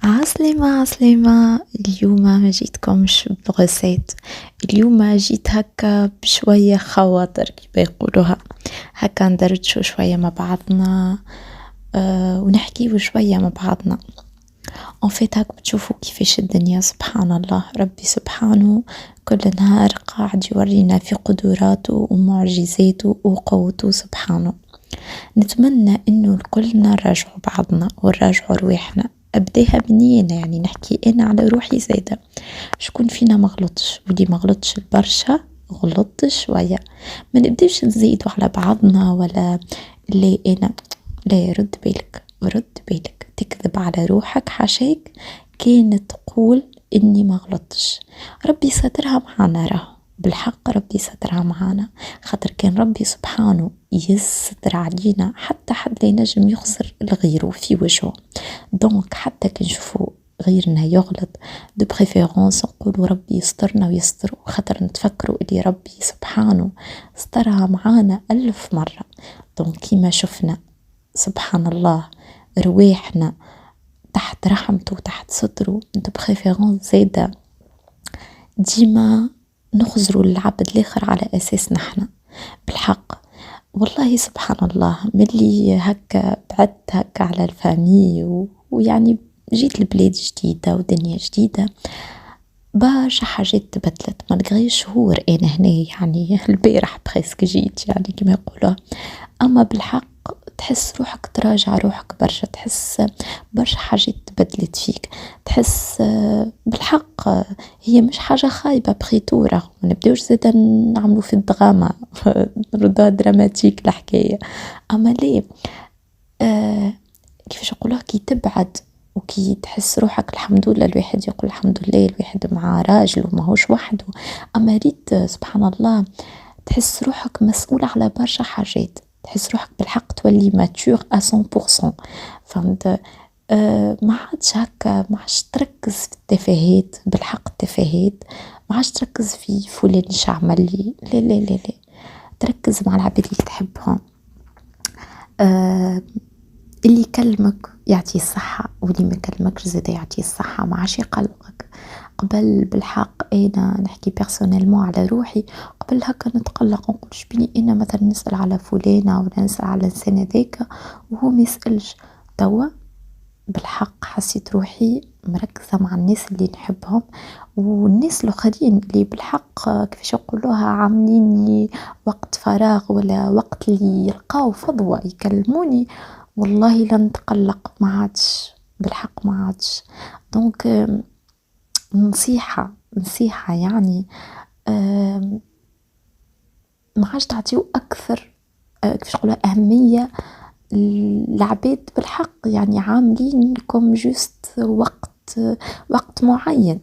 عسلامة عسلامة. اليوم ما جيتكمش بغسيت. اليوم جيت هكا بشوية خواطر كيما يقولوها، هكا ندردشو شوية مع بعضنا. ونحكيو شوية مع بعضنا. en fait هاك بتشوفوا كيفاش الدنيا سبحان الله، ربي سبحانه كل نهار قاعد يورينا في قدراته ومعجزاته وقوته سبحانه. نتمنى انه كلنا نراجعوا بعضنا ونراجعوا رواحنا. ابداها مني انا، يعني نحكي انا على روحي زايده. شكون فينا ما غلطش؟ واللي ما غلطش برشا غلطت شويه. ما نبداش نزيدوا على بعضنا ولا اللي انا. لا، رد بالك رد بالك، تكذب على روحك حاشاك. كان تقول اني ما غلطتش، ربي سترها معانا، راه بالحق ربي سترها معانا. خاطر كان ربي سبحانه يستر علينا حتى حد لا ينجم يخسر لغيره في وجهه. دونك حتى كي نشوفوا غيرنا يغلط دو بريفيرونس نقولوا ربي يسترنا ويستر، خاطر نتفكروا اللي ربي سبحانه سترها معانا 1000 مرة. دونك كيما شفنا سبحان الله رواحنا تحت رحمته وتحت ستره، دو بريفيرونس زاده ديما نخزروا العبد الاخر على اساس نحنا. بالحق والله سبحان الله، ملي هكا بعدت هكا على الفامي ويعني جيت لبلاد جديدة ودنيا جديدة، برشا حاجات تبدلت مالغري شهور انا هنا، يعني البارح بريسك جيت يعني كما يقولوا. اما بالحق تحس روحك تراجع روحك برشا، تحس برشا حاجات تبدلت فيك، تحس بالحق هي مش حاجة خايبة بخيتورة. ما نبداوش زادا نعملوا في الدراما نردوها دراماتيك الحكاية. اما ليه كيفاش نقولوها، كي تبعد وكي تحس روحك الحمد لله، الواحد يقول الحمد لله الواحد مع راجل وما هوش وحده. اما ريت سبحان الله تحس روحك مسؤول على برشا حاجات، تحس روحك بالحق تولي ماتور 100%. فهمت؟ ما عادش هكا، ما عادش تركز في التفاهات، بالحق التفاهات ما عادش تركز في فلان اش عمل لي، لا لا لا لا، تركز مع العباد اللي تحبهم. اللي يكلمك يعطيه الصحة، واللي ما يكلمكش زاد يعطيه الصحة، ما عادش يقلقك. قبل بالحق انا نحكي بيرسونيلمون على روحي، قبل هكا نتقلق نقول شبيني انا مثلا نسأل على فلانة ولا نسأل على انسان هذاك وهو ما يسألش. توا بالحق حسيت روحي مركزة مع الناس اللي نحبهم، والناس الاخرين اللي بالحق كيفاش يقولوها عامليني وقت فراغ ولا وقت اللي يلقاو فضوى يكلموني، والله لن نتقلق، ما عادش بالحق ما عادش. دونك نصيحة يعني ما عادش تعطيو أكثر كيفاش نقولها أهمية العباد بالحق، يعني عاملين لكم جوست وقت معين،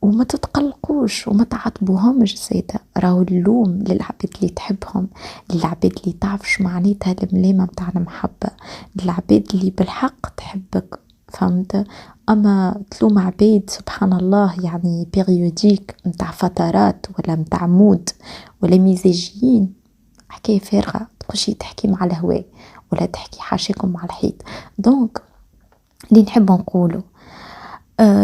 وما تتقلقوش وما تعاتبوهمش زادا. راهو اللوم للعباد اللي تحبهم، للعباد اللي تعرفش معناتها الملامة متاع المحبة، للعباد اللي بالحق تحبك. فهمت؟ اما تلوم عباد سبحان الله يعني بيريوديك متاع فترات ولا متاع مود ولا مزاجيين، حكاية فارغة، تخشي تحكي مع الهواء ولا تحكي حاشاكم مع الحيط. دونك اللي نحب نقوله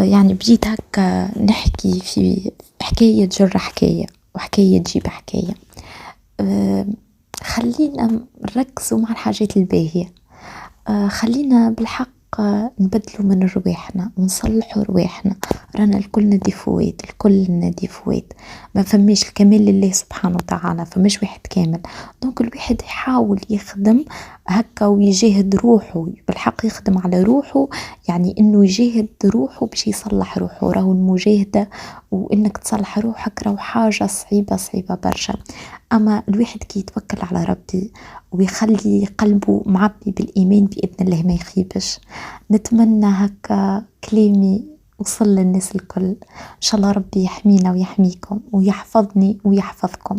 يعني بديت هكا نحكي في حكاية تجر حكاية وحكاية تجيب حكاية. خلينا نركزوا مع الحاجات الباهية. خلينا بالحق نبدلوا من رواحنا ونصلحوا رواحنا. رانا الكل ديفوات، الكل ديفوات، ما فماش الكمال لله سبحانه وتعالى، فماش واحد كامل. دونك الواحد يحاول يخدم هكا ويجاهد روحه، بالحق يخدم على روحه، يعني انه يجاهد روحه باش يصلح روحه. راهو المجاهدة وانك تصلح روحك راهو حاجة صعيبة برشا. اما الواحد كي يتوكل على ربي ويخلي قلبه معبي بالإيمان بإذن الله ما يخيبش. نتمنى هكا كلامي وصل للناس الكل. إن شاء الله ربي يحمينا ويحميكم ويحفظني ويحفظكم،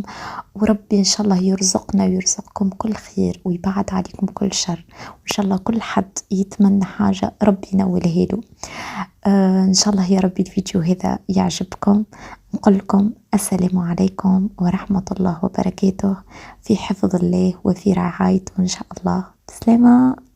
وربي إن شاء الله يرزقنا ويرزقكم كل خير ويبعد عليكم كل شر. وإن شاء الله كل حد يتمنى حاجة ربي ينولها له. إن شاء الله يا ربي الفيديو هذا يعجبكم. نقول لكم السلام عليكم ورحمة الله وبركاته، في حفظ الله وفي رعايته إن شاء الله. بسلامة.